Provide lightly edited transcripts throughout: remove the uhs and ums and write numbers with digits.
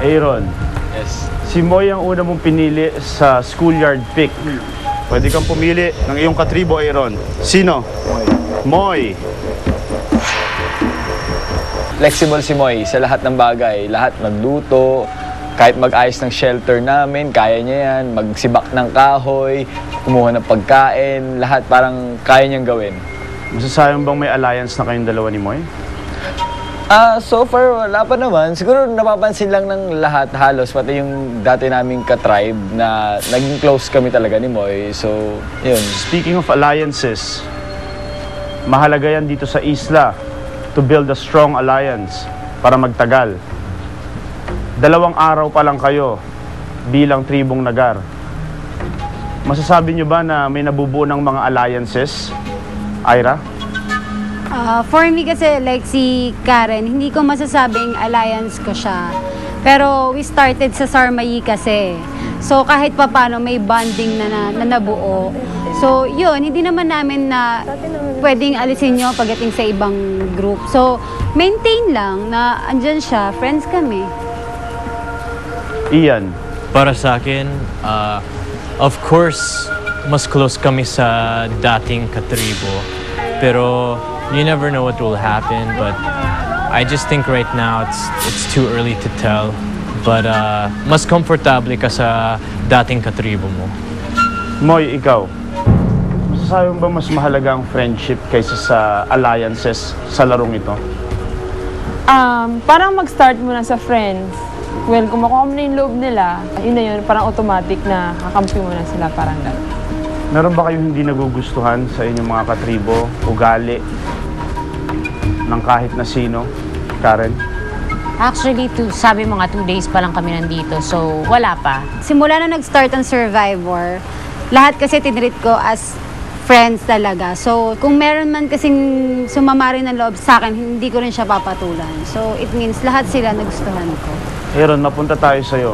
Aaron, Yes. si Moy ang una mong pinili sa schoolyard pick. Pwede kang pumili ng iyong katribo, Aaron. Sino? Moy. Flexible si Moy sa lahat ng bagay. Lahat magluto, kahit mag-ayos ng shelter namin, kaya niya yan. Magsibak ng kahoy, kumuha ng pagkain, lahat parang kaya niyang gawin. Masasayang bang may alliance na kayong dalawa ni Moy? So far, wala pa naman. Siguro napapansin lang ng lahat halos, pati yung dati naming ka-tribe na naging close kami talaga ni Moy. So, yun. Speaking of alliances, mahalaga yan dito sa isla to build a strong alliance para magtagal. 2 araw pa lang kayo bilang tribong Nagar. Masasabi nyo ba na may nabubuo ng mga alliances, Ira? For me kasi, like si Karen, hindi ko masasabing alliance ko siya. Pero we started sa Sarmayi kasi. So kahit papano may bonding na nabuo. So yun, hindi naman namin na pwedeng alisin nyo pagdating sa ibang group. So maintain lang na andyan siya, friends kami. Ian? Para sa akin, of course, mas close kami sa dating katribo. Pero you never know what will happen, but I just think right now it's too early to tell. But mas komportable ka sa dating katribo mo. Moy, ikaw? Masasabi mo ba mas mahalaga ang friendship kaysa sa alliances sa larong ito? Parang mag-start muna sa friends. Well, kung makuha mo na yung loob nila, yun na yun, parang automatic na kakampi mo na sila, parang gano'n. Meron ba kayong hindi nagugustuhan sa inyong mga katribo, ugali ng kahit na sino? Karen? Actually, sabi mo nga 2 days pa lang kami nandito, so wala pa. Simula na nag-start ang Survivor, lahat kasi tinreat ko as friends talaga. So kung meron man kasing sumama rin ng loob sa akin, hindi ko rin siya papatulan. So it means lahat sila nagustuhan ko. Aaron, mapunta tayo sa'yo.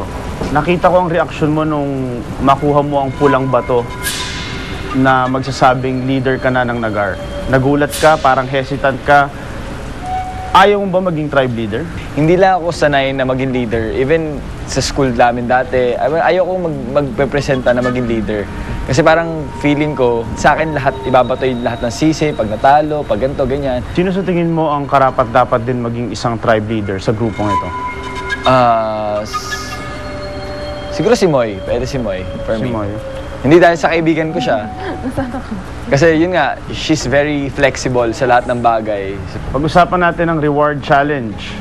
Nakita ko ang reaksyon mo nung makuha mo ang pulang bato na magsasabing leader ka na ng Nagar. Nagulat ka, parang hesitant ka. Ayaw mo ba maging tribe leader? Hindi lang ako sanay na maging leader. Even sa school namin dati, ayaw ko magpepresenta na maging leader. Kasi parang feeling ko, sa akin lahat, ibabatoy lahat ng sisi, pag natalo, pag ganito, ganyan. Sino sa tingin mo ang karapat-dapat din maging isang tribe leader sa grupong ito? Siguro si Moy. Pwede si Moy, for me. Si Moy. Hindi dahil sa kaibigan ko siya. Kasi yun nga, she's very flexible sa lahat ng bagay. Pag-usapan natin ang reward challenge.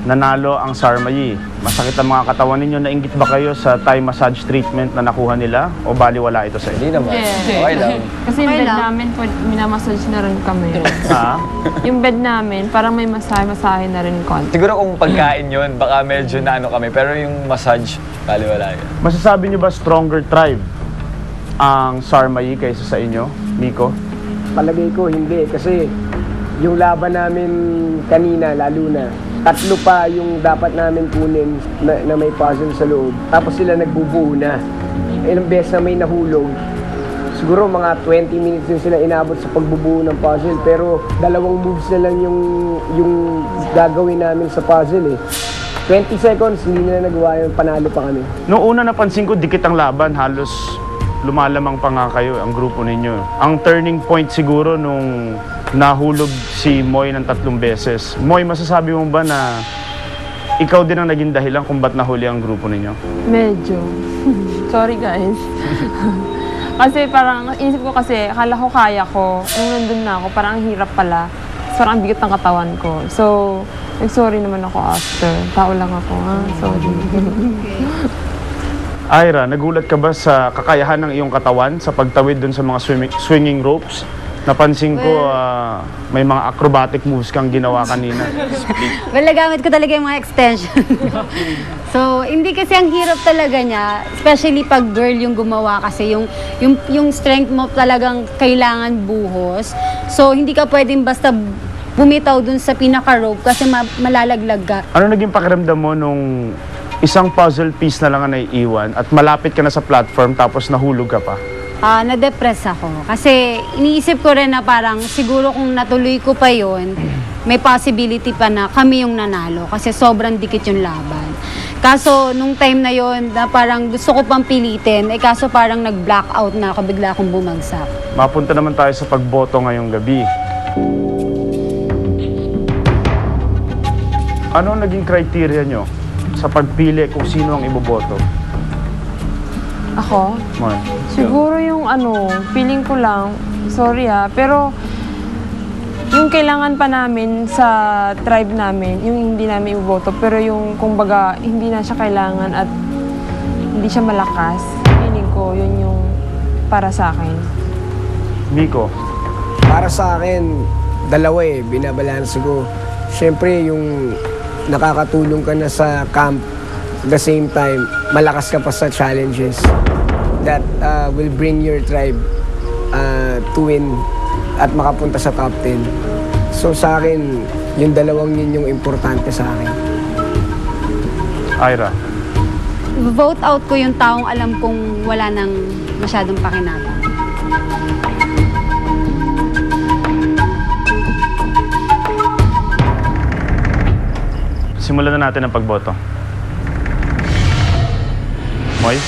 Nanalo ang Sarmayi. Masakit ang mga katawan ninyo. Nainggit ba kayo sa Thai massage treatment na nakuha nila? O baliwala ito sa Hindi inyo? naman. Yeah. Okay lang. Kasi yung bed namin, minamassage na rin kami. Ha? Yung bed namin, parang may masahe na rin konti. Siguro kung pagkain yun, baka medyo na ano kami. Pero yung massage, baliwala yun. Masasabi nyo ba stronger tribe ang Sarmayi kaysa sa inyo, Miko? Palagay ko hindi kasi yung laban namin kanina lalo na 3 pa yung dapat namin kunin na may puzzle sa loob. Tapos sila nagbubuo na. Ilang beses na may nahulog. Siguro mga 20 minutes din sila inabot sa pagbubuo ng puzzle. Pero 2 moves na lang yung gagawin namin sa puzzle eh. 20 seconds, hindi nila nagawa yun, panalo pa kami. Noong una napansin ko, dikit ang laban. Halos lumalamang pa nga kayo, ang grupo ninyo. Ang turning point siguro nung nahulog si Moy ng 3 beses. Moy, masasabi mo ba na ikaw din ang naging dahilan kung ba't nahuli ang grupo ninyo? Medyo. Sorry guys. Kasi parang, isip ko kasi, akala ko kaya ko. Nung nandun na ako, parang ang hirap pala. Parang ang bigat ng katawan ko. So, sorry naman ako after. Tao lang ako, ha? Sorry. Ira, nagulat ka ba sa kakayahan ng iyong katawan sa pagtawid dun sa mga swinging ropes? Napansin ko may mga acrobatic moves kang ginawa kanina. Well, nagamit ko talaga yung mga extension. So, hindi kasi ang hirap talaga niya, especially pag girl yung gumawa kasi yung strength mo talagang kailangan buhos. So, hindi ka pwedeng basta bumitaw dun sa pinaka-rope kasi malalaglag ka. Ano naging pakiramdam mo nung isang puzzle piece na lang ang naiiwan at malapit ka na sa platform tapos nahulog ka pa? Na-depress ako. Kasi iniisip ko rin na parang siguro kung natuloy ko pa yon, may possibility pa na kami yung nanalo kasi sobrang dikit yung laban. Kaso, nung time na yon na parang gusto ko pang pilitin, kaso parang nag-blackout na ako, bigla akong bumagsak. Mapunta naman tayo sa pagboto ngayong gabi. Ano ang naging criteria nyo sa pagpili kung sino ang iboboto? Ako? Moy. Siguro yung feeling ko lang, sorry pero yung kailangan pa namin sa tribe namin, yung hindi namin iboboto, pero yung kumbaga hindi na siya kailangan at hindi siya malakas, feeling ko yun yung para sa akin. Miko, Para sa akin, dalawa binabalanse ko. Siyempre, yung nakakatulong ka na sa camp, at the same time, malakas ka pa sa challenges that will bring your tribe to win at makapunta sa top 10. So sa akin, yung dalawang yun yung importante sa akin. Ira, Vote out ko yung taong alam kong wala nang masyadong pakinabang. simulan na natin ang pagboto. Moy?